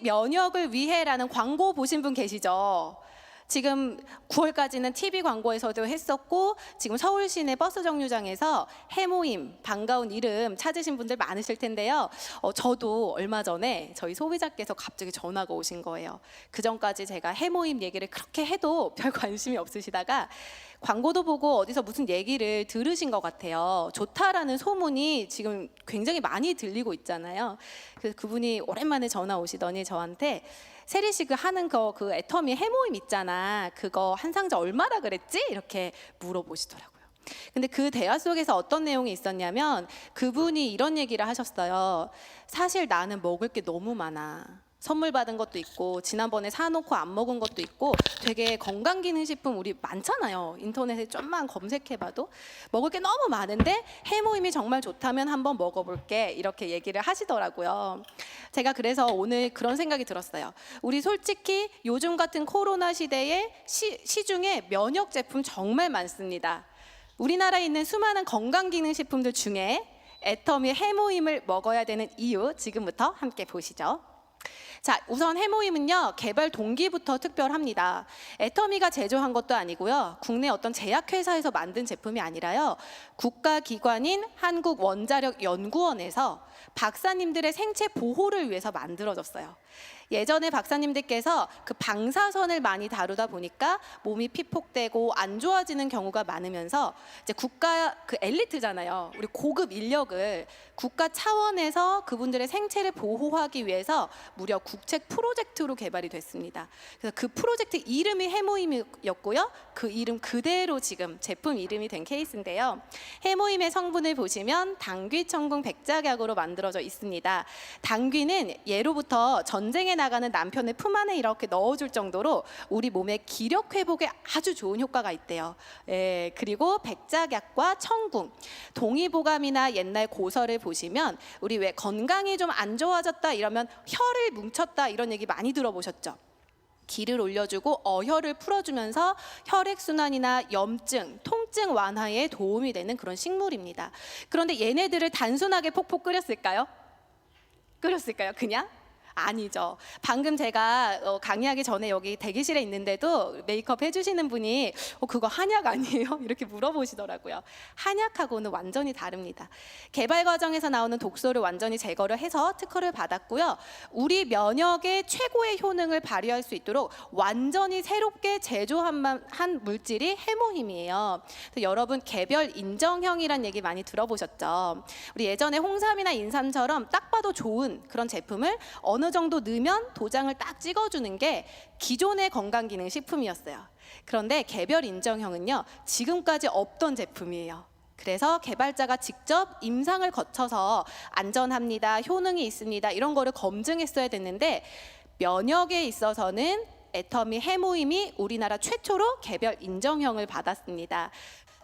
면역을 위해라는 광고 보신 분 계시죠? 지금 9월까지는 TV 광고에서도 했었고 지금 서울 시내 버스 정류장에서 해모임 반가운 이름 찾으신 분들 많으실 텐데요. 저도 얼마 전에 저희 소비자께서 갑자기 전화가 오신 거예요. 그 전까지 제가 해모임 얘기를 그렇게 해도 별 관심이 없으시다가 광고도 보고 어디서 무슨 얘기를 들으신 것 같아요. 좋다라는 소문이 지금 굉장히 많이 들리고 있잖아요. 그래서 그분이 오랜만에 전화 오시더니 저한테 세리 씨 그 하는 그 애터미 해모임 있잖아. 그거 한 상자 얼마라 그랬지? 이렇게 물어보시더라고요. 근데 그 대화 속에서 어떤 내용이 있었냐면 그분이 이런 얘기를 하셨어요. 사실 나는 먹을 게 너무 많아. 선물 받은 것도 있고 지난번에 사놓고 안 먹은 것도 있고 되게 건강기능식품 우리 많잖아요. 인터넷에 좀만 검색해봐도 먹을 게 너무 많은데 해모임이 정말 좋다면 한번 먹어볼게 이렇게 얘기를 하시더라고요. 제가 그래서 오늘 그런 생각이 들었어요. 우리 솔직히 요즘 같은 코로나 시대에 시중에 면역 제품 정말 많습니다. 우리나라에 있는 수많은 건강기능식품들 중에 애터미 해모임을 먹어야 되는 이유 지금부터 함께 보시죠. 자, 우선 해모임은요 개발 동기부터 특별합니다. 애터미가 제조한 것도 아니고요 국내 어떤 제약회사에서 만든 제품이 아니라요 국가기관인 한국원자력연구원에서 박사님들의 생체 보호를 위해서 만들어졌어요. 예전에 박사님들께서 그 방사선을 많이 다루다 보니까 몸이 피폭되고 안 좋아지는 경우가 많으면서 이제 국가 그 엘리트잖아요. 우리 고급 인력을 국가 차원에서 그분들의 생체를 보호하기 위해서 무려 국책 프로젝트로 개발이 됐습니다. 그래서 그 프로젝트 이름이 해모임이었고요. 그 이름 그대로 지금 제품 이름이 된 케이스인데요. 해모임의 성분을 보시면 당귀청궁 백작약으로 만들어져 있습니다. 당귀는 예로부터 전쟁에 나가는 남편의 품 안에 이렇게 넣어줄 정도로 우리 몸의 기력 회복에 아주 좋은 효과가 있대요. 그리고 백작약과 청궁, 동의보감이나 옛날 고서를 보시면 우리 왜 건강이 좀 안 좋아졌다 이러면 혀를 뭉쳤다 이런 얘기 많이 들어보셨죠? 기를 올려주고 어혈을 풀어주면서 혈액순환이나 염증, 통증 완화에 도움이 되는 그런 식물입니다. 그런데 얘네들을 단순하게 폭폭 끓였을까요? 그냥? 아니죠. 방금 제가 강의하기 전에 여기 대기실에 있는데도 메이크업 해주시는 분이 그거 한약 아니에요? 이렇게 물어보시더라고요. 한약하고는 완전히 다릅니다. 개발 과정에서 나오는 독소를 완전히 제거를 해서 특허를 받았고요. 우리 면역의 최고의 효능을 발휘할 수 있도록 완전히 새롭게 제조한 물질이 해모힘이에요. 여러분 개별 인정형이란 얘기 많이 들어보셨죠? 우리 예전에 홍삼이나 인삼처럼 딱 봐도 좋은 그런 제품을 어느 정도 넣으면 도장을 딱 찍어주는 게 기존의 건강기능식품이었어요. 그런데 개별 인정형은요 지금까지 없던 제품이에요. 그래서 개발자가 직접 임상을 거쳐서 안전합니다, 효능이 있습니다 이런 거를 검증했어야 됐는데 면역에 있어서는 애터미 해모임이 우리나라 최초로 개별 인정형을 받았습니다.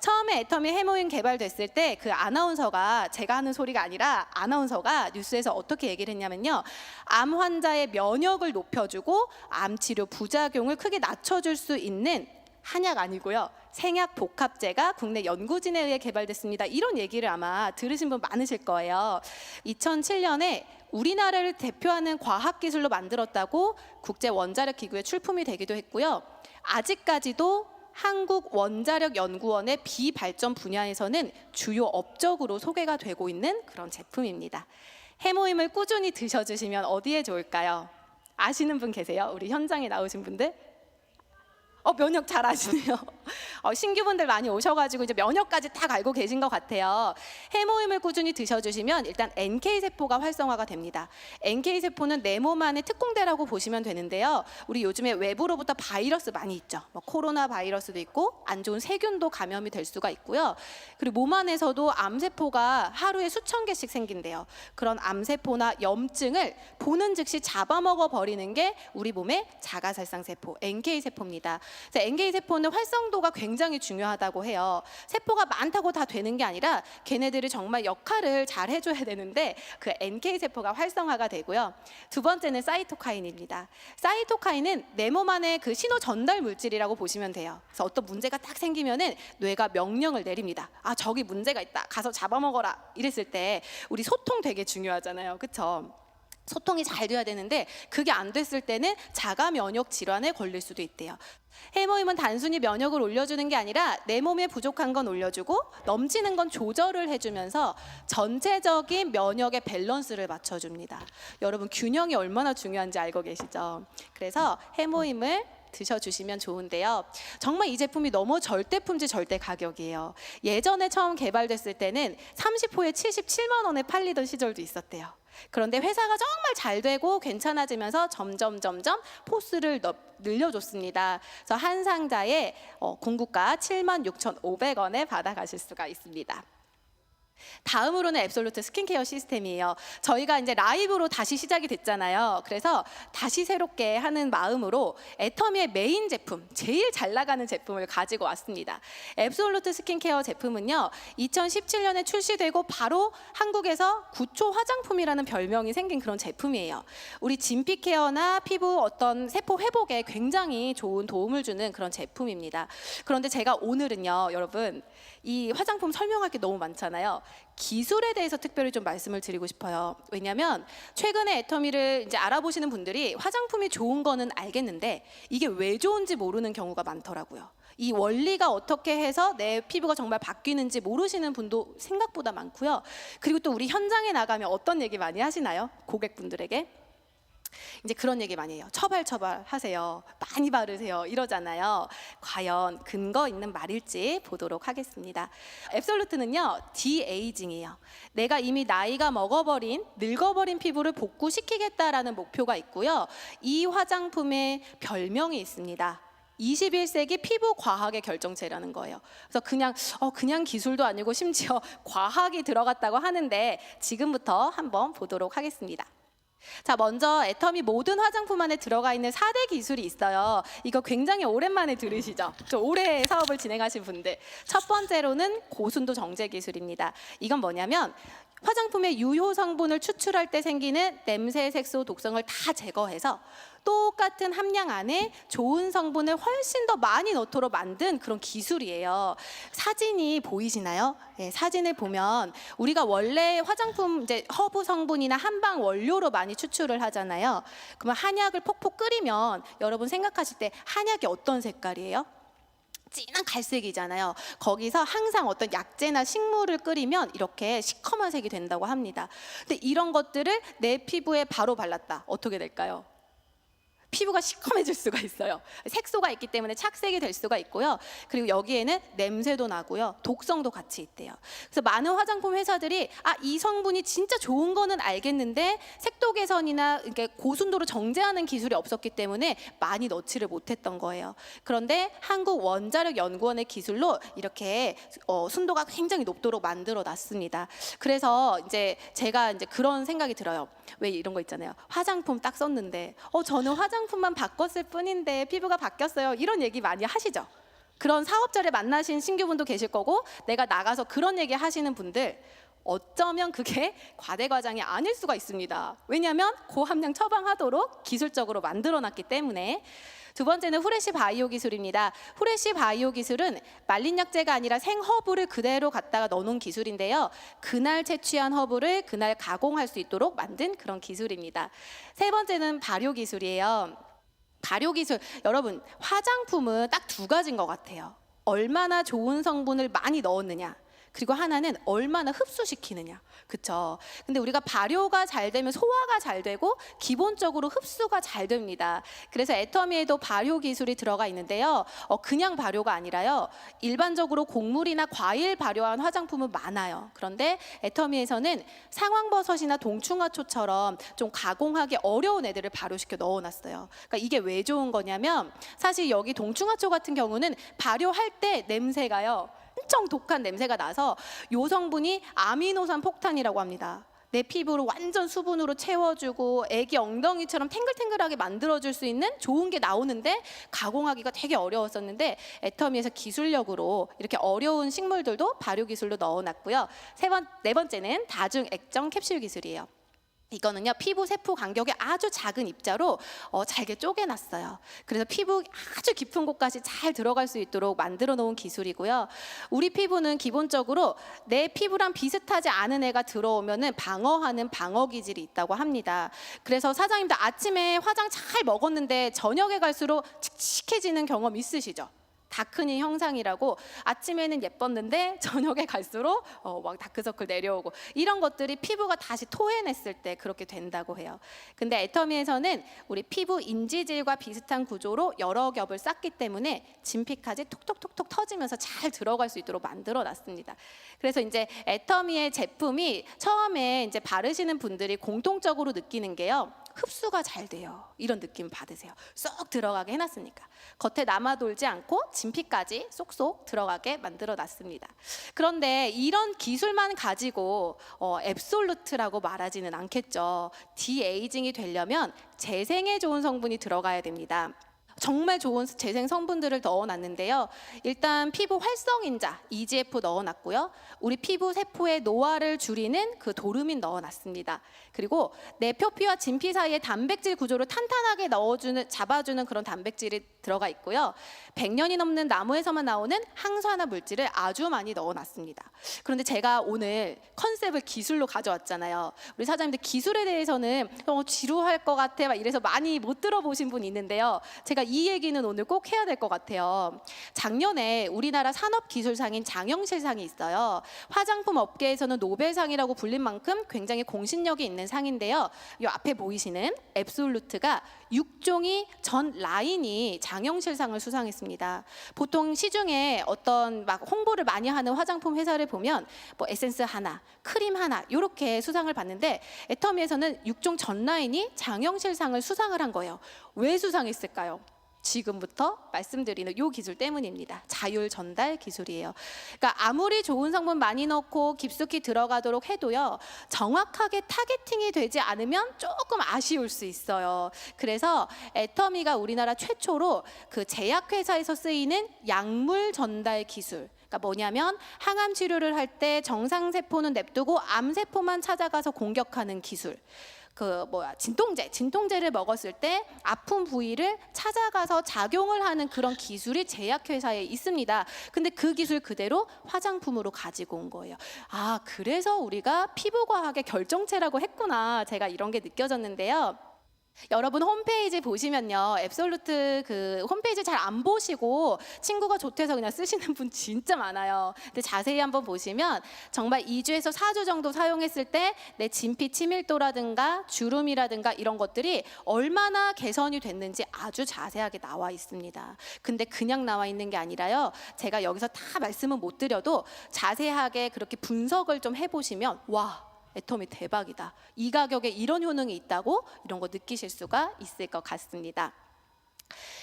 처음에 애터미 해모임 개발됐을 때 그 아나운서가 제가 하는 소리가 아니라 아나운서가 뉴스에서 어떻게 얘기를 했냐면요. 암 환자의 면역을 높여주고 암 치료 부작용을 크게 낮춰줄 수 있는 한약 아니고요. 생약 복합제가 국내 연구진에 의해 개발됐습니다. 이런 얘기를 아마 들으신 분 많으실 거예요. 2007년에 우리나라를 대표하는 과학기술로 만들었다고 국제원자력기구에 출품이 되기도 했고요. 아직까지도 한국원자력연구원의 비발전 분야에서는 주요 업적으로 소개가 되고 있는 그런 제품입니다. 해모임을 꾸준히 드셔주시면 어디에 좋을까요? 아시는 분 계세요? 우리 현장에 나오신 분들? 면역 잘 아시네요. 신규분들 많이 오셔가지고 이제 면역까지 딱 알고 계신 것 같아요. 해모임을 꾸준히 드셔주시면 일단 NK세포가 활성화가 됩니다. NK세포는 내 몸 안에 특공대라고 보시면 되는데요. 우리 요즘에 외부로부터 바이러스 많이 있죠. 코로나 바이러스도 있고 안 좋은 세균도 감염이 될 수가 있고요. 그리고 몸 안에서도 암세포가 하루에 수천 개씩 생긴대요. 그런 암세포나 염증을 보는 즉시 잡아먹어 버리는 게 우리 몸의 자가살상세포 NK세포입니다. NK세포는 활성도가 굉장히 중요하다고 해요. 세포가 많다고 다 되는 게 아니라 걔네들이 정말 역할을 잘 해줘야 되는데 그 NK세포가 활성화가 되고요. 두 번째는 사이토카인입니다. 사이토카인은 내 몸 안에 그 신호 전달 물질이라고 보시면 돼요. 그래서 어떤 문제가 딱 생기면은 뇌가 명령을 내립니다. 저기 문제가 있다. 가서 잡아먹어라. 이랬을 때 우리 소통 되게 중요하잖아요. 그쵸? 소통이 잘 돼야 되는데 그게 안 됐을 때는 자가 면역 질환에 걸릴 수도 있대요. 해모임은 단순히 면역을 올려주는 게 아니라 내 몸에 부족한 건 올려주고 넘치는 건 조절을 해주면서 전체적인 면역의 밸런스를 맞춰줍니다. 여러분, 균형이 얼마나 중요한지 알고 계시죠? 그래서 해모임을 드셔주시면 좋은데요. 정말 이 제품이 너무 절대품질 절대 가격이에요. 예전에 처음 개발됐을 때는 30호에 77만 원에 팔리던 시절도 있었대요. 그런데 회사가 정말 잘 되고 괜찮아지면서 점점 포스를 늘려줬습니다. 그래서 한 상자에 궁극가 76,500원에 받아가실 수가 있습니다. 다음으로는 앱솔루트 스킨케어 시스템이에요. 저희가 이제 라이브로 다시 시작이 됐잖아요. 그래서 다시 새롭게 하는 마음으로 애터미의 메인 제품, 제일 잘 나가는 제품을 가지고 왔습니다. 앱솔루트 스킨케어 제품은요, 2017년에 출시되고 바로 한국에서 구초 화장품이라는 별명이 생긴 그런 제품이에요. 우리 진피 케어나 피부 어떤 세포 회복에 굉장히 좋은 도움을 주는 그런 제품입니다. 그런데 제가 오늘은요, 여러분, 이 화장품 설명할 게 너무 많잖아요. 기술에 대해서 특별히 좀 말씀을 드리고 싶어요. 왜냐하면 최근에 애터미를 이제 알아보시는 분들이 화장품이 좋은 거는 알겠는데 이게 왜 좋은지 모르는 경우가 많더라고요. 이 원리가 어떻게 해서 내 피부가 정말 바뀌는지 모르시는 분도 생각보다 많고요. 그리고 또 우리 현장에 나가면 어떤 얘기 많이 하시나요? 고객분들에게? 이제 그런 얘기 많이 해요. 처발 하세요. 많이 바르세요. 이러잖아요. 과연 근거 있는 말일지 보도록 하겠습니다. 앱솔루트는요, 디에이징이에요. 내가 이미 나이가 먹어버린, 늙어버린 피부를 복구시키겠다라는 목표가 있고요. 이 화장품의 별명이 있습니다. 21세기 피부 과학의 결정체라는 거예요. 그래서 그냥 기술도 아니고 심지어 과학이 들어갔다고 하는데 지금부터 한번 보도록 하겠습니다. 자, 먼저 애터미 모든 화장품 안에 들어가 있는 4대 기술이 있어요. 이거 굉장히 오랜만에 들으시죠? 좀 오래 사업을 진행하신 분들. 첫 번째로는 고순도 정제 기술입니다. 이건 뭐냐면 화장품의 유효 성분을 추출할 때 생기는 냄새, 색소, 독성을 다 제거해서 똑같은 함량 안에 좋은 성분을 훨씬 더 많이 넣도록 만든 그런 기술이에요. 사진이 보이시나요? 네, 사진을 보면 우리가 원래 화장품 이제 허브 성분이나 한방 원료로 많이 추출을 하잖아요. 그러면 한약을 폭폭 끓이면 여러분 생각하실 때 한약이 어떤 색깔이에요? 진한 갈색이잖아요. 거기서 항상 어떤 약재나 식물을 끓이면 이렇게 시커먼 색이 된다고 합니다. 근데 이런 것들을 내 피부에 바로 발랐다. 어떻게 될까요? 피부가 시커매질 수가 있어요. 색소가 있기 때문에 착색이 될 수가 있고요. 그리고 여기에는 냄새도 나고요. 독성도 같이 있대요. 그래서 많은 화장품 회사들이 이 성분이 진짜 좋은 거는 알겠는데 색도 개선이나 이렇게 고순도로 정제하는 기술이 없었기 때문에 많이 넣지를 못했던 거예요. 그런데 한국원자력연구원의 기술로 이렇게 순도가 굉장히 높도록 만들어 놨습니다. 그래서 이제 제가 이제 그런 생각이 들어요. 왜 이런 거 있잖아요. 화장품 딱 썼는데 저는 화장품만 바꿨을 뿐인데 피부가 바뀌었어요. 이런 얘기 많이 하시죠. 그런 사업자를 만나신 신규분도 계실 거고 내가 나가서 그런 얘기 하시는 분들 어쩌면 그게 과대과장이 아닐 수가 있습니다. 왜냐하면 고함량 처방하도록 기술적으로 만들어놨기 때문에. 두 번째는 후레쉬 바이오 기술입니다. 후레쉬 바이오 기술은 말린 약재가 아니라 생허브를 그대로 갖다가 넣어놓은 기술인데요. 그날 채취한 허브를 그날 가공할 수 있도록 만든 그런 기술입니다. 세 번째는 발효 기술이에요. 발효 기술, 여러분 화장품은 딱 두 가지인 것 같아요. 얼마나 좋은 성분을 많이 넣었느냐, 그리고 하나는 얼마나 흡수시키느냐. 그쵸? 근데 우리가 발효가 잘 되면 소화가 잘 되고 기본적으로 흡수가 잘 됩니다. 그래서 애터미에도 발효 기술이 들어가 있는데요. 그냥 발효가 아니라요. 일반적으로 곡물이나 과일 발효한 화장품은 많아요. 그런데 애터미에서는 상황버섯이나 동충하초처럼 좀 가공하기 어려운 애들을 발효시켜 넣어놨어요. 그러니까 이게 왜 좋은 거냐면 사실 여기 동충하초 같은 경우는 발효할 때 냄새가요. 엄청 독한 냄새가 나서 요 성분이 아미노산 폭탄이라고 합니다. 내 피부를 완전 수분으로 채워주고 애기 엉덩이처럼 탱글탱글하게 만들어줄 수 있는 좋은 게 나오는데 가공하기가 되게 어려웠었는데 애터미에서 기술력으로 이렇게 어려운 식물들도 발효 기술로 넣어놨고요. 네 번째는 다중 액정 캡슐 기술이에요. 이거는요, 피부 세포 간격이 아주 작은 입자로 잘게 쪼개놨어요. 그래서 피부 아주 깊은 곳까지 잘 들어갈 수 있도록 만들어 놓은 기술이고요. 우리 피부는 기본적으로 내 피부랑 비슷하지 않은 애가 들어오면은 방어하는 방어 기질이 있다고 합니다. 그래서 사장님들 아침에 화장 잘 먹었는데 저녁에 갈수록 칙칙해지는 경험 있으시죠? 다크니 형상이라고, 아침에는 예뻤는데 저녁에 갈수록 막 다크서클 내려오고, 이런 것들이 피부가 다시 토해냈을 때 그렇게 된다고 해요. 근데 애터미에서는 우리 피부 인지질과 비슷한 구조로 여러 겹을 쌓기 때문에 진피까지 톡톡톡톡 터지면서 잘 들어갈 수 있도록 만들어 놨습니다. 그래서 이제 애터미의 제품이 처음에 이제 바르시는 분들이 공통적으로 느끼는 게요, 흡수가 잘 돼요. 이런 느낌 받으세요. 쏙 들어가게 해놨으니까. 겉에 남아돌지 않고 진피까지 쏙쏙 들어가게 만들어 놨습니다. 그런데 이런 기술만 가지고 앱솔루트라고 말하지는 않겠죠. 디에이징이 되려면 재생에 좋은 성분이 들어가야 됩니다. 정말 좋은 재생 성분들을 넣어놨는데요. 일단 피부 활성인자 EGF 넣어놨고요. 우리 피부 세포의 노화를 줄이는 그 도르민 넣어놨습니다. 그리고 내 표피와 진피 사이의 단백질 구조를 탄탄하게 잡아주는 그런 단백질이 들어가 있고요. 100년이 넘는 나무에서만 나오는 항산화 물질을 아주 많이 넣어놨습니다. 그런데 제가 오늘 컨셉을 기술로 가져왔잖아요. 우리 사장님들 기술에 대해서는 지루할 것 같아 막 이래서 많이 못 들어보신 분이 있는데요. 제가 이 얘기는 오늘 꼭 해야 될 것 같아요. 작년에 우리나라 산업기술상인 장영실상이 있어요. 화장품 업계에서는 노벨상이라고 불린 만큼 굉장히 공신력이 있는 상인데요. 이 앞에 보이시는 앱솔루트가 6종이 전 라인이 장영실상을 수상했습니다. 보통 시중에 어떤 막 홍보를 많이 하는 화장품 회사를 보면 뭐 에센스 하나, 크림 하나 이렇게 수상을 받는데, 애터미에서는 6종 전 라인이 장영실상을 수상을 한 거예요. 왜 수상했을까요? 지금부터 말씀드리는 이 기술 때문입니다. 자율 전달 기술이에요. 그러니까 아무리 좋은 성분 많이 넣고 깊숙이 들어가도록 해도요, 정확하게 타겟팅이 되지 않으면 조금 아쉬울 수 있어요. 그래서 애터미가 우리나라 최초로 그 제약회사에서 쓰이는 약물 전달 기술, 그러니까 뭐냐면 항암 치료를 할 때 정상 세포는 냅두고 암 세포만 찾아가서 공격하는 기술. 진통제를 먹었을 때 아픈 부위를 찾아가서 작용을 하는 그런 기술이 제약회사에 있습니다. 근데 그 기술 그대로 화장품으로 가지고 온 거예요. 아, 그래서 우리가 피부과학의 결정체라고 했구나. 제가 이런 게 느껴졌는데요. 여러분 홈페이지 보시면요, 앱솔루트 그 홈페이지 잘 안 보시고 친구가 좋대서 그냥 쓰시는 분 진짜 많아요. 근데 자세히 한번 보시면 정말 2주에서 4주 정도 사용했을 때 내 진피 치밀도라든가 주름이라든가 이런 것들이 얼마나 개선이 됐는지 아주 자세하게 나와 있습니다. 근데 그냥 나와 있는 게 아니라요, 제가 여기서 다 말씀은 못 드려도 자세하게 그렇게 분석을 좀 해보시면 와, 애터미 대박이다, 이 가격에 이런 효능이 있다고, 이런 거 느끼실 수가 있을 것 같습니다.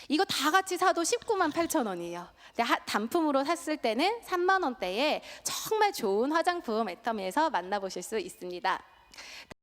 이거 다 같이 사도 19만 8천 원이에요. 근데 단품으로 샀을 때는 3만 원대에 정말 좋은 화장품 애터미에서 만나보실 수 있습니다.